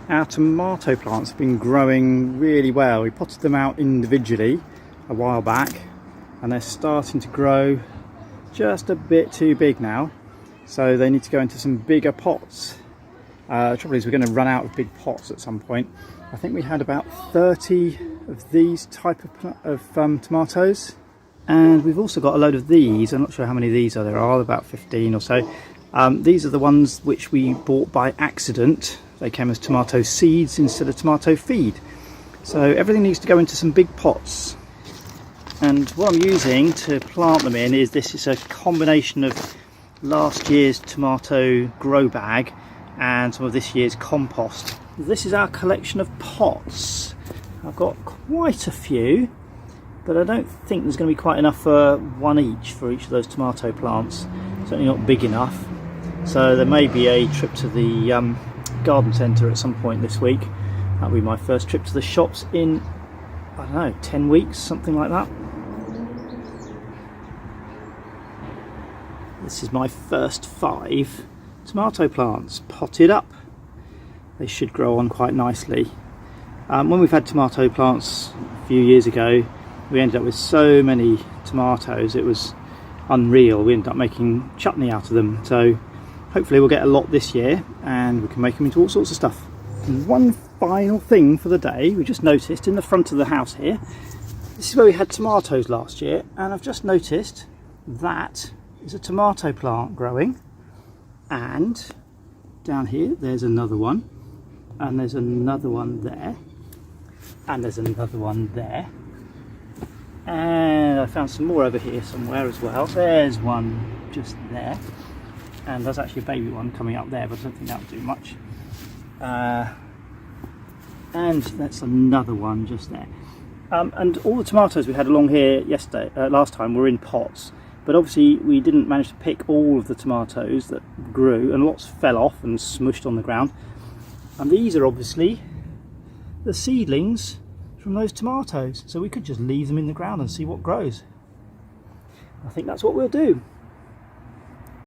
Our tomato plants have been growing really well. We potted them out individually a while back and they're starting to grow just a bit too big now, so they need to go into some bigger pots. The trouble is we're going to run out of big pots at some point. I think we had about 30 of these type of tomatoes, and we've also got a load of these. I'm not sure how many of these there are, about 15 or so. These are the ones which we bought by accident. They came as tomato seeds instead of tomato feed. So everything needs to go into some big pots. And what I'm using to plant them in is this is a combination of last year's tomato grow bag and some of this year's compost. This is our collection of pots. I've got quite a few, but I don't think there's going to be quite enough for one each for each of those tomato plants. Certainly not big enough. So there may be a trip to the garden centre at some point this week. That'll be my first trip to the shops in, I don't know, 10 weeks, something like that. This is my first 5 tomato plants potted up. They should grow on quite nicely. When we've had tomato plants a few years ago, we ended up with so many tomatoes, it was unreal. We ended up making chutney out of them. So hopefully we'll get a lot this year and we can make them into all sorts of stuff. And one final thing for the day, we just noticed in the front of the house here, this is where we had tomatoes last year, and I've just noticed that is a tomato plant growing, and down here there's another one, and there's another one there, and there's another one there, and I found some more over here somewhere as well. There's one just there, and there's actually a baby one coming up there, but I don't think that'll do much. And that's another one just there. And all the tomatoes we had along here last time were in pots, but obviously we didn't manage to pick all of the tomatoes that grew, and lots fell off and smushed on the ground. And these are obviously the seedlings from those tomatoes, so we could just leave them in the ground and see what grows. I think that's what we'll do.